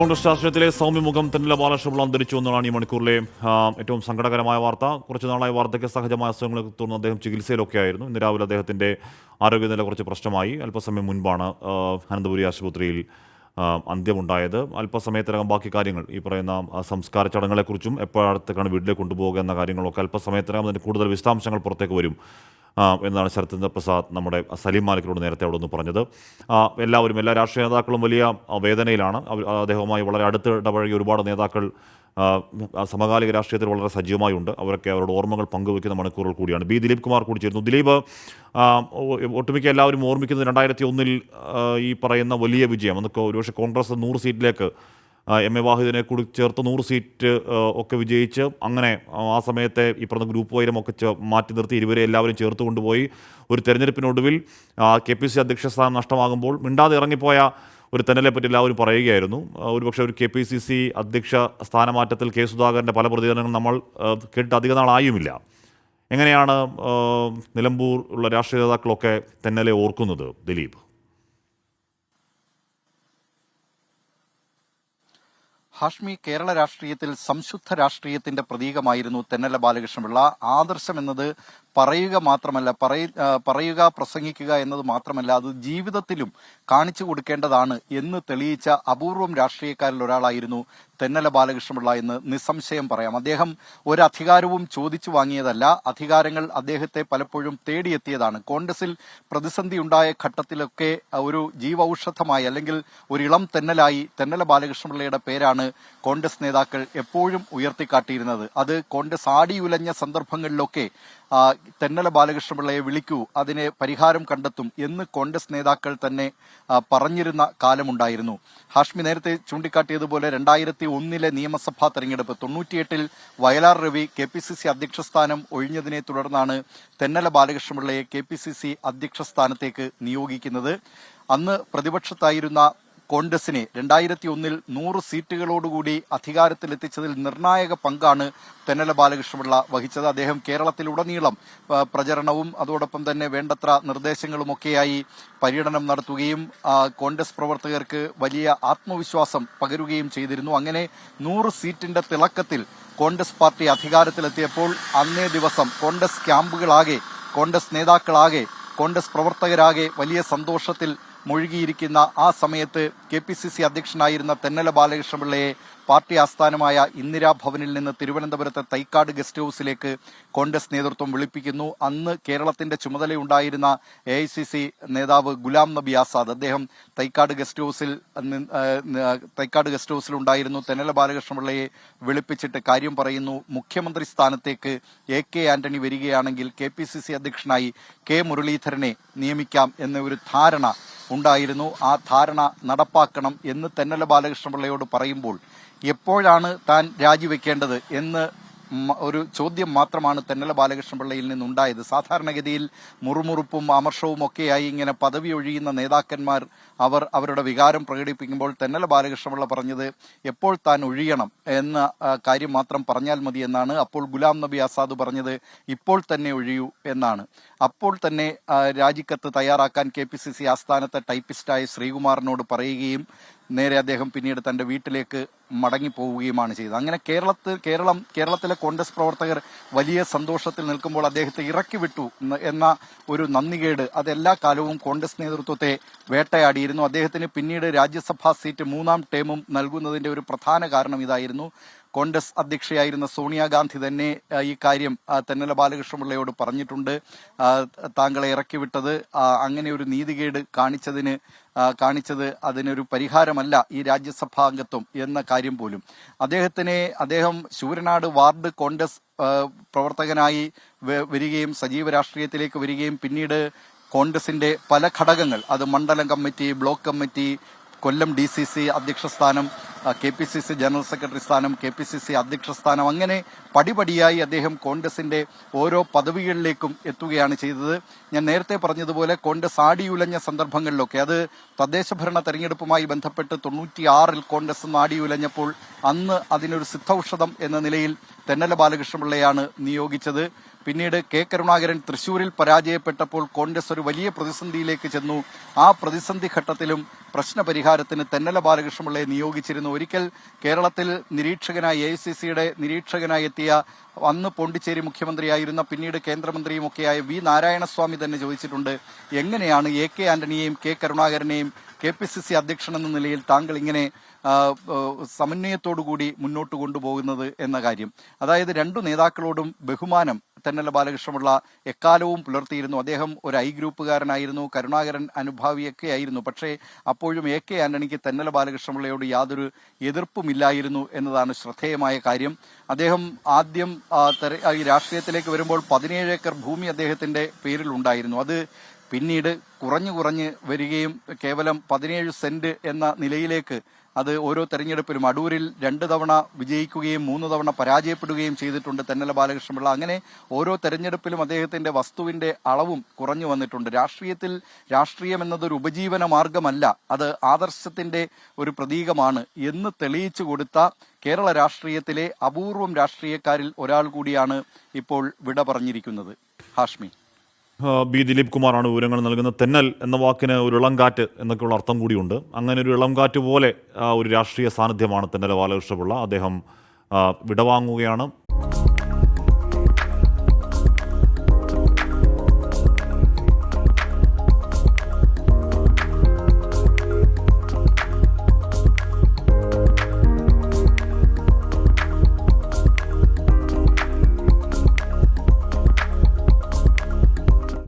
കോൺഗ്രസ് രാഷ്ട്രീയത്തിലെ സൗമ്യമുഖം തെന്നല ബാലകൃഷ്ണപിള്ള അന്തരിച്ചു എന്നതാണ് ഈ മണിക്കൂറിലെ ഏറ്റവും സങ്കടകരമായ വാർത്ത. കുറച്ചു നാളായി വാർദ്ധക്യ സഹജമായ അസുഖങ്ങളെ തുടർന്ന് അദ്ദേഹം ചികിത്സയിലൊക്കെ ആയിരുന്നു. ഇന്ന് രാവിലെ അദ്ദേഹത്തിൻ്റെ ആരോഗ്യനില കുറച്ച് പ്രശ്നമായി. അല്പസമയം മുൻപാണ് അനന്തപുരി ആശുപത്രിയിൽ അന്ത്യമുണ്ടായത്. അല്പസമയത്തിനകം ബാക്കി കാര്യങ്ങൾ, ഈ പറയുന്ന സംസ്കാര ചടങ്ങുകളെക്കുറിച്ചും എപ്പോഴത്തേക്കാണ് വീട്ടിലേക്ക് കൊണ്ടുപോകുക എന്ന കാര്യങ്ങളൊക്കെ അല്പസമയത്തിനകം അതിൻ്റെ കൂടുതൽ വിശദാംശങ്ങൾ പുറത്തേക്ക് വരും എന്നാണ് ശരത്ചന്ദ്ര പ്രസാദ് നമ്മുടെ സലീം മാലിക്കിനോട് നേരത്തെ അവിടെ നിന്ന് പറഞ്ഞത്. എല്ലാ രാഷ്ട്രീയ നേതാക്കളും വലിയ വേദനയിലാണ്. അദ്ദേഹവുമായി വളരെ അടുത്ത് ഇടപഴകിയ ഒരുപാട് നേതാക്കൾ സമകാലിക രാഷ്ട്രീയത്തിൽ വളരെ സജീവമായുണ്ട്. അവരൊക്കെ അവരുടെ ഓർമ്മകൾ പങ്കുവയ്ക്കുന്ന മണിക്കൂറുകൾ കൂടിയാണ്. ബി ദിലീപ് കുമാർ കൂടി ചേരുന്നു. ദിലീപ്, ഒട്ടുമിക്ക എല്ലാവരും ഓർമ്മിക്കുന്നത് 2001 ഈ പറയുന്ന വലിയ വിജയം, അന്നൊക്കെ ഒരുപക്ഷെ കോൺഗ്രസ് 100 സീറ്റിലേക്ക് എം എ വാഹിദിനെ കൂടി ചേർത്ത് 100 സീറ്റ് ഒക്കെ വിജയിച്ച് അങ്ങനെ ആ സമയത്തെ ഈ പറഞ്ഞ ഗ്രൂപ്പ് വൈരമൊക്കെ മാറ്റി നിർത്തി ഇരുവരെ എല്ലാവരും ചേർത്ത് കൊണ്ടുപോയി ഒരു തെരഞ്ഞെടുപ്പിനൊടുവിൽ KPCC അധ്യക്ഷ സ്ഥാനം നഷ്ടമാകുമ്പോൾ മിണ്ടാതെ ഇറങ്ങിപ്പോയ ഒരു തെന്നലെ പറ്റി എല്ലാവരും പറയുകയായിരുന്നു. ഒരുപക്ഷെ ഒരു KPCC അധ്യക്ഷ സ്ഥാനമാറ്റത്തിൽ കെ സുധാകരൻ്റെ പല പ്രതികരണങ്ങളും നമ്മൾ കേട്ടിട്ട് അധിക നാളായുമില്ല. എങ്ങനെയാണ് നിലമ്പൂർ ഉള്ള രാഷ്ട്രീയ നേതാക്കളൊക്കെ തെന്നലെ ഓർക്കുന്നത് ദിലീപ്? ഹാഷ്മി, കേരള രാഷ്ട്രീയത്തിൽ സംശുദ്ധ രാഷ്ട്രീയത്തിന്റെ പ്രതീകമായിരുന്നു തെന്നല ബാലകൃഷ്ണപിള്ള. ആദർശം എന്നത് പറയുക മാത്രമല്ല, പറയുക പ്രസംഗിക്കുക എന്നത് മാത്രമല്ല, അത് ജീവിതത്തിലും കാണിച്ചു കൊടുക്കേണ്ടതാണ് എന്ന് തെളിയിച്ച അപൂർവം രാഷ്ട്രീയക്കാരിൽ ഒരാളായിരുന്നു തെന്നല ബാലകൃഷ്ണപിള്ള എന്ന് നിസ്സംശയം പറയാം. അദ്ദേഹം ഒരു അധികാരവും ചോദിച്ചു വാങ്ങിയതല്ല, അധികാരങ്ങൾ അദ്ദേഹത്തെ പലപ്പോഴും തേടിയെത്തിയതാണ്. കോൺഗ്രസിൽ പ്രതിസന്ധി ഉണ്ടായ ഘട്ടത്തിലൊക്കെ ഒരു ജീവൌഷധമായി അല്ലെങ്കിൽ ഒരു ഇളം തെന്നലായി തെന്നല ബാലകൃഷ്ണപിള്ളയുടെ പേരാണ് കോൺഗ്രസ് നേതാക്കൾ എപ്പോഴും ഉയർത്തിക്കാട്ടിയിരുന്നത്. അത് കോൺഗ്രസ് ആടിയുലഞ്ഞ സന്ദർഭങ്ങളിലൊക്കെ തെന്നല ബാലകൃഷ്ണപിള്ളയെ വിളിക്കൂ, അതിന് പരിഹാരം കണ്ടെത്തും എന്ന് കോൺഗ്രസ് നേതാക്കൾ തന്നെ പറഞ്ഞിരുന്ന കാലമുണ്ടായിരുന്നു. ഹാഷ്മി നേരത്തെ ചൂണ്ടിക്കാട്ടിയതുപോലെ 2001 നിയമസഭാ തെരഞ്ഞെടുപ്പ്, 98 വയലാർ രവി KPCC അധ്യക്ഷ സ്ഥാനം ഒഴിഞ്ഞതിനെ തുടർന്നാണ് തെന്നല ബാലകൃഷ്ണപിള്ളയെ KPCC അധ്യക്ഷ സ്ഥാനത്തേക്ക് നിയോഗിക്കുന്നത്. അന്ന് പ്രതിപക്ഷത്തായിരുന്ന കോൺഗ്രസിനെ 2001 100 സീറ്റുകളോടുകൂടി അധികാരത്തിലെത്തിച്ചതിൽ നിർണായക പങ്കാണ് തെന്നല ബാലകൃഷ്ണപിള്ള വഹിച്ചത്. അദ്ദേഹം കേരളത്തിലുടനീളം പ്രചരണവും അതോടൊപ്പം തന്നെ വേണ്ടത്ര നിർദ്ദേശങ്ങളുമൊക്കെയായി പര്യടനം നടത്തുകയും കോൺഗ്രസ് പ്രവർത്തകർക്ക് വലിയ ആത്മവിശ്വാസം പകരുകയും ചെയ്തിരുന്നു. അങ്ങനെ 100 സീറ്റിന്റെ തിളക്കത്തിൽ കോൺഗ്രസ് പാർട്ടി അധികാരത്തിലെത്തിയപ്പോൾ അന്നേ ദിവസം കോൺഗ്രസ് ക്യാമ്പുകളാകെ, കോൺഗ്രസ് നേതാക്കളാകെ, കോൺഗ്രസ് പ്രവർത്തകരാകെ വലിയ സന്തോഷത്തിൽ മുഴുകിയിരിക്കുന്ന ആ സമയത്ത് KPCC അധ്യക്ഷനായിരുന്ന തെന്നല ബാലകൃഷ്ണപിള്ളയെ പാർട്ടി ആസ്ഥാനമായ ഇന്ദിരാഭവനിൽ നിന്ന് തിരുവനന്തപുരത്തെ തൈക്കാട് ഗസ്റ്റ് ഹൌസിലേക്ക് കോൺഗ്രസ് നേതൃത്വം വിളിപ്പിക്കുന്നു. അന്ന് കേരളത്തിന്റെ ചുമതലയുണ്ടായിരുന്ന AICC നേതാവ് ഗുലാം നബി ആസാദ്, അദ്ദേഹം തൈക്കാട് ഗസ്റ്റ് ഹൌസിൽ ഉണ്ടായിരുന്നു. തെന്നല ബാലകൃഷ്ണപിള്ളയെ വിളിപ്പിച്ചിട്ട് കാര്യം പറയുന്നു. മുഖ്യമന്ത്രി സ്ഥാനത്തേക്ക് AK ആന്റണി വരികയാണെങ്കിൽ KPCC അധ്യക്ഷനായി K മുരളീധരനെ നിയമിക്കാം എന്ന ഒരു ധാരണ ഉണ്ടായിരുന്നു. ആ ധാരണ നടപ്പാക്കണം എന്ന് തെന്നല ബാലകൃഷ്ണപിള്ളയോട് പറയുമ്പോൾ എപ്പോഴാണ് താൻ രാജിവെക്കേണ്ടത് എന്ന് ഒരു ചോദ്യം മാത്രമാണ് തെന്നല ബാലകൃഷ്ണപിള്ളയിൽ നിന്നുണ്ടായത്. സാധാരണഗതിയിൽ മുറുമുറുപ്പും അമർഷവും ഒക്കെയായി ഇങ്ങനെ പദവി ഒഴിയുന്ന നേതാക്കന്മാർ അവരുടെ വികാരം പ്രകടിപ്പിക്കുമ്പോൾ തെന്നല ബാലകൃഷ്ണപിള്ള പറഞ്ഞത് എപ്പോൾ താൻ ഒഴിയണം എന്ന കാര്യം മാത്രം പറഞ്ഞാൽ മതി എന്നാണ്. അപ്പോൾ ഗുലാം നബി ആസാദ് പറഞ്ഞത് ഇപ്പോൾ തന്നെ ഒഴിയൂ എന്നാണ്. അപ്പോൾ തന്നെ രാജിക്കത്ത് തയ്യാറാക്കാൻ KPCC ആസ്ഥാനത്തെ ടൈപ്പിസ്റ്റായ ശ്രീകുമാറിനോട് പറയുകയും നേരെ അദ്ദേഹം പിന്നീട് തന്റെ വീട്ടിലേക്ക് മടങ്ങിപ്പോവുകയുമാണ് ചെയ്തത്. അങ്ങനെ കേരളത്തിലെ കോൺഗ്രസ് പ്രവർത്തകർ വലിയ സന്തോഷത്തിൽ നിൽക്കുമ്പോൾ അദ്ദേഹത്തെ ഇറക്കി വിട്ടു എന്ന ഒരു നന്ദികേട് അതെല്ലാ കാലവും കോൺഗ്രസ് നേതൃത്വത്തെ വേട്ടയാടിയിരുന്നു. അദ്ദേഹത്തിന് പിന്നീട് രാജ്യസഭാ സീറ്റ് 3ാം ടേമും നൽകുന്നതിന്റെ ഒരു പ്രധാന കാരണം ഇതായിരുന്നു. കോൺഗ്രസ് അധ്യക്ഷയായിരുന്ന സോണിയാഗാന്ധി തന്നെ ഈ കാര്യം തെന്നല ബാലകൃഷ്ണപിള്ളയോട് പറഞ്ഞിട്ടുണ്ട്. താങ്കളെ ഇറക്കിവിട്ടത് അങ്ങനെ ഒരു നീതികേട് കാണിച്ചത് അതിനൊരു പരിഹാരമല്ല ഈ രാജ്യസഭാ അംഗത്വം എന്ന കാര്യം പോലും. അദ്ദേഹം ശൂരനാട് വാർഡ് കോൺഗ്രസ് പ്രവർത്തകനായി വരികയും സജീവ രാഷ്ട്രീയത്തിലേക്ക് വരികയും പിന്നീട് കോൺഗ്രസിന്റെ പല ഘടകങ്ങൾ, അത് മണ്ഡലം കമ്മിറ്റി, ബ്ലോക്ക് കമ്മിറ്റി, കൊല്ലം DCC അധ്യക്ഷ സ്ഥാനം, KPCC ജനറൽ സെക്രട്ടറി സ്ഥാനം, KPCC അധ്യക്ഷ സ്ഥാനം, അങ്ങനെ പടിപടിയായി അദ്ദേഹം കോൺഗ്രസിന്റെ ഓരോ പദവികളിലേക്കും എത്തുകയാണ് ചെയ്തത്. ഞാൻ നേരത്തെ പറഞ്ഞതുപോലെ കോൺഗ്രസ് ആടിയുലഞ്ഞ സന്ദർഭങ്ങളിലൊക്കെ, അത് തദ്ദേശഭരണ തെരഞ്ഞെടുപ്പുമായി ബന്ധപ്പെട്ട് 96 കോൺഗ്രസ് ആടിയുലഞ്ഞപ്പോൾ അന്ന് അതിനൊരു സിദ്ധൌഷധം എന്ന നിലയിൽ തെന്നല ബാലകൃഷ്ണപിള്ളയാണ് നിയോഗിച്ചത്. പിന്നീട് കെ കരുണാകരൻ തൃശൂരിൽ പരാജയപ്പെട്ടപ്പോൾ കോൺഗ്രസ് ഒരു വലിയ പ്രതിസന്ധിയിലേക്ക് ചെന്നു. ആ പ്രതിസന്ധി ഘട്ടത്തിലും പ്രശ്നപരിഹാരത്തിന് തെന്നല ബാലകൃഷ്ണപിള്ളയെ നിയോഗിച്ചിരുന്നു. ഒരിക്കൽ കേരളത്തിൽ നിരീക്ഷകനായി AICCയുടെ നിരീക്ഷകനായി എത്തിയ അന്ന് പോണ്ടിച്ചേരി മുഖ്യമന്ത്രിയായിരുന്ന പിന്നീട് കേന്ദ്രമന്ത്രിയുമൊക്കെയായ വി നാരായണസ്വാമി തന്നെ ചോദിച്ചിട്ടുണ്ട്, എങ്ങനെയാണ് AK ആന്റണിയെയും കെ കരുണാകരനെയും KPCC അധ്യക്ഷൻ എന്ന നിലയിൽ താങ്കൾ ഇങ്ങനെ സമന്വയത്തോടുകൂടി മുന്നോട്ട് കൊണ്ടുപോകുന്നത് എന്ന കാര്യം. അതായത് രണ്ടു നേതാക്കളോടും ബഹുമാനം തെന്നല ബാലകൃഷ്ണപിള്ള എക്കാലവും പുലർത്തിയിരുന്നു. അദ്ദേഹം ഒരു I ഗ്രൂപ്പുകാരനായിരുന്നു, കരുണാകരൻ അനുഭാവിയൊക്കെ ആയിരുന്നു. പക്ഷേ അപ്പോഴും AK ആന്റണിക്ക് തെന്നല ബാലകൃഷ്ണപിള്ളയോട് യാതൊരു എതിർപ്പുമില്ലായിരുന്നു എന്നതാണ് ശ്രദ്ധേയമായ കാര്യം. അദ്ദേഹം ആദ്യം ഈ രാഷ്ട്രീയത്തിലേക്ക് വരുമ്പോൾ 17 ഏക്കർ ഭൂമി അദ്ദേഹത്തിന്റെ പേരിൽ ഉണ്ടായിരുന്നു. അത് പിന്നീട് കുറഞ്ഞു വരികയും കേവലം 17 സെന്റ് എന്ന നിലയിലേക്ക് അത് ഓരോ തെരഞ്ഞെടുപ്പിലും അടൂരിൽ 2 തവണ വിജയിക്കുകയും 3 തവണ പരാജയപ്പെടുകയും ചെയ്തിട്ടുണ്ട് തെന്നല ബാലകൃഷ്ണപിള്ള. അങ്ങനെ ഓരോ തെരഞ്ഞെടുപ്പിലും അദ്ദേഹത്തിന്റെ വസ്തുവിന്റെ അളവും കുറഞ്ഞു വന്നിട്ടുണ്ട്. രാഷ്ട്രീയം എന്നതൊരു ഉപജീവന മാർഗമല്ല, അത് ആദർശത്തിന്റെ ഒരു പ്രതീകമാണ് എന്ന് തെളിയിച്ചു കൊടുത്ത കേരള രാഷ്ട്രീയത്തിലെ അപൂർവം രാഷ്ട്രീയക്കാരിൽ ഒരാൾ കൂടിയാണ് ഇപ്പോൾ വിട പറഞ്ഞിരിക്കുന്നത്. ഹാഷ്മി. ബി ദിലീപ് കുമാറാണ് വിവരങ്ങൾ നൽകുന്നത്. തെന്നൽ എന്ന വാക്കിന് ഒരു ഇളംകാറ്റ് എന്നൊക്കെയുള്ള അർത്ഥം കൂടിയുണ്ട്. അങ്ങനെ ഒരു ഇളംകാറ്റ് പോലെ ഒരു രാഷ്ട്രീയ സാന്നിധ്യമാണ് തെന്നല ബാലകൃഷ്ണപിള്ള. അദ്ദേഹം വിടവാങ്ങുകയാണ്.